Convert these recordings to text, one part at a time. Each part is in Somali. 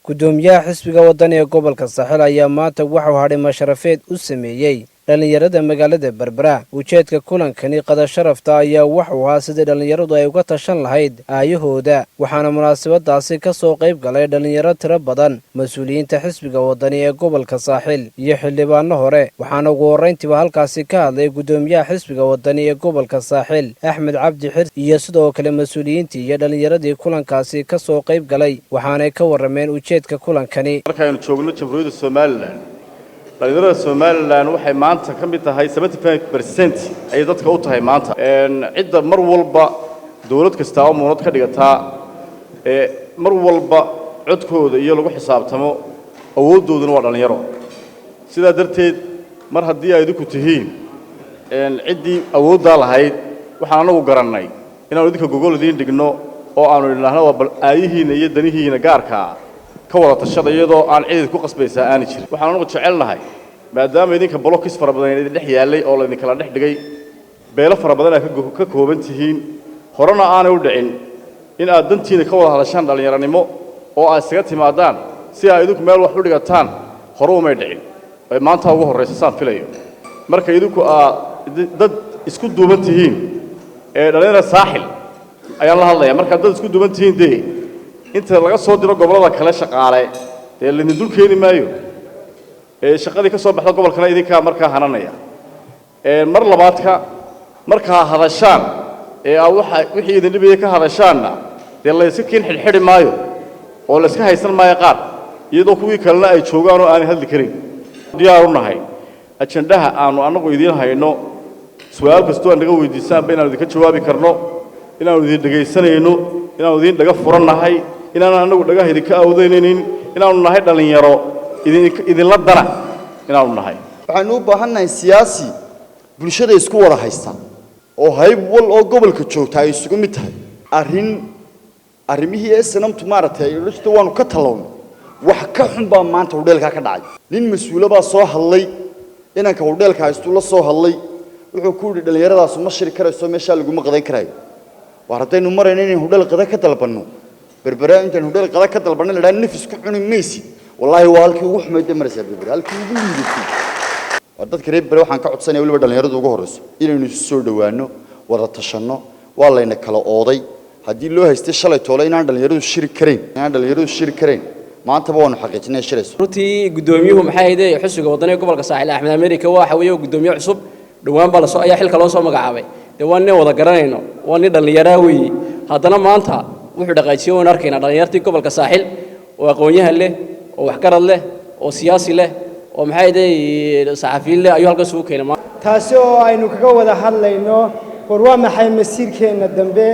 gudoomiyaha xisbiga wadani ee gobolka Saaxil ayaa maanta wuxuu hadhay masharafeed u sameeyay dhalinyarada magaalada Berbera. Ujeedka kulankani qada sharafta ayaa wuxuu ahaa sidii dhalinyaradu ay uga tashan lahayd aayahooda, waxaana munaasabadaasi ka soo qayb galay dhalinyaro tiro badan, mas'uuliyiinta xisbiga wadani ee gobolka Saaxil iyo xildhibaano hore. Waxaana ugu horeyntiiba halkaasi ka hadlay gudoomiyaha xisbiga wadani ee gobolka Saaxil Axmed Cabdi Xir iyo sidoo kale mas'uuliyiintii iyo dhalinyaradii kulankaasi ka soo qayb galay, waxaana ka warameen ujeedka kulankani. Markaaynu joogno Jamhuuriyadda Soomaaliland, dhalinyarada Soomaaliland waxay maanta ka mid tahay 75% ay dadka u tahay maanta cidda mar walba dawlad kasta oo muunad ka dhigataa mar walba codkooda iyo lagu xisaabtamo awoodooduna waa dhalinyaro. sidaa darteed mar haddii ay idinku tihiin ciddii awoodda lahayd waxaan anagu garannay inaanu idinka gogol idiin dhigno oo aanu idhaahno waa aayihiina iyo danihiina gaarka ka wada tashada iyadoo aan cid ku qasbaysaa aan jirin. waxaan anagu jecelnahay maadaama idinka blocks fara badan idin dhex yaalay oo la idin kala dhex dhigay beelo fara badan ka kooban tihiin horena aanay u dhicin in aad dantiina ka wada hadashaan dhalinyaranimo oo aad isaga timaadaan si aad idinku meel wax u dhigataan hore umay dhicin ay maanta ugu horreysa saan filayo. marka idinku dad isku duuban tihiin dhalinyarada Saaxil ayaan la hadlayaa. marka dad isku duuban tihiin inta laga soo diro gobolada kale shaqaale la idin keeni maayo shaqadii ka soo baxda gobolkana idinka markaa hananaya. mar labaadka markaa hadashaan wixii idin dhibaya ka hadashaanna la iska kiin xidhxidhi maayo oo la iska haysan maayo qaar iyadoo kuwii kalena ay joogaan oo aan hadli karin. diyaar u nahay ajandaha aanu anagu idin hayno su'aal kastoo aan naga weydiisaan inaan idinka jawaabi karno, inaanu idin dhageysanayno, inaanu idin dhaga furannahay, inaan anagu dhagaha idinka awdeynaynin, inaanu nahay dhalinyaro idinla dana inaanu nahay. waxaanu u baahannahay siyaasi bulshada isku wada haysta oo hayb wal oo gobolka joogta ay isugu mid tahay. arrimihii sanamtu maartay ilaa waanu ka talowno wax ka xun baa maanta hudheelka ka dhacay. nin mas'uul baa soo hadlay inanka hudheelka haysto la soo hadlay wuxuu ku yiri dhalinyaradaas ma shiri karayso meesha lagu maqday karayo. waa haddaynu marayno in hudheel qada ka dalbano Berbera intaan hudheel qada ka dalbano la nafis ku xun maysi wallahi waa halkii ugu xumeeyay maraysa Berbera halkii ugu liidatay. waa dadka reer Berbera waxaan ka codsanayaa waliba dhalinyaradu ugu horeyso inaynu isu soo dhawaano wada tashanno waa layna kala ooday haddii loo haystay shalay toole inaan dhalinyaradu shiri kareen maanta waanu xaqiijinay shirayso. runtii gudoomiyuhu maxay ahayd xisbiga wadani gobolka Saaxil Axmed Amerika waxa weeye gudoomiye cusub dhawaan baa la soo ayaa xilka loo soo magacaabay waan wada garanayno waan dhalinyaro weey haddana maanta wuxuu dhaqaajiyay oo arkayna dhalinyartii gobolka Saaxil oo aqoonyahan leh oo wax garad leh oo siyaasi leh oo maxay ahayd saxafiin leh ayuu halkaas ugu keenay. taasi oo aynu kaga wada hadlayno waa maxay masiirkeena dambe,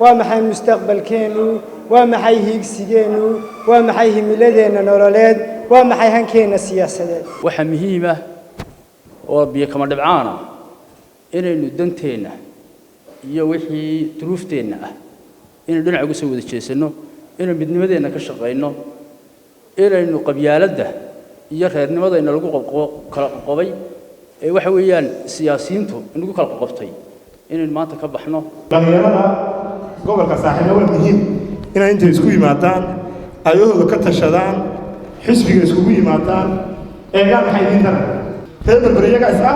waa maxay mustaqbalkeenu, waa maxay hiigsigeenu, waa maxay himiladeena nololeed, waa maxay hankeena siyaasadeed. waxa muhiim ah oo biyo kama dhibcaana inaynu danteena iyo wixii duruufteena ah inaynu dhinac uga soo wada jeesano, inaynu midnimadeena ka shaqeyno, inaynu qabyaaladda iyo reernimada lagu kala qoqobay waxa weeyaan siyaasiyiintu inagu kala qoqobtay inaynu maanta ka baxno. dhalinyarada gobolka Saaxil waa muhiim inay inta isku yimaadaan ayahooda ka tashadaan xisbiga isku yimaadaan eegaan maxay idin tahay reer Berbera iyaga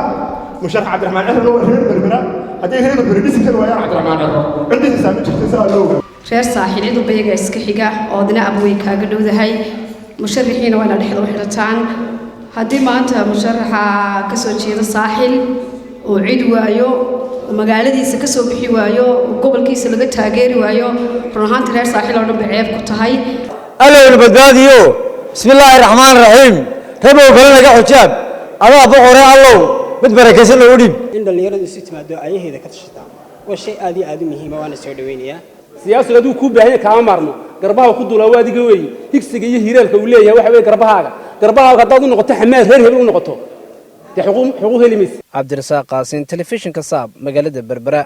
musharax Cabdiraxmaan Ciro oo reer Berbera haddii reer Berbera dhisi karo waa Cabdiraxmaan Ciro cidii saamay jirtay saa loo reer Saaxil ciidu bayaga iska xiga oo dina abwey kaaga dhowdahay musharaxiina waa dhexda u xirtaan. haddii maanta musharaxa ka soo jeeda Saaxil oo cid waayo magaaladiisa ka soo bixi waayo gobolkiisa laga taageeri waayo run ahaantii reer Saaxil oo dhan bay ceeb ku tahay. allow badbaadiyo bismillaahir rahmaanir rahiim rabo kale laga xujaab adaa boqoree allow mid barakaysan loo dhib. in dhalinyaradu isu timaado ayaheeda ka tashata waa shay aad iyo aad muhiim ah waana soo dhaweynayaa. siyaasadu haduu ku baahan yahay kama maarmo garbaha ku duulaa waadiga weey higsiga iyo hiiraalka uu leeyahay waxa weey garbahaaga hadaad u noqoto xamaal reer hebel u noqoto xuquuq helimis. Cabdirasaaq Qaasin, telefishinka Saab, magaalada Berbera.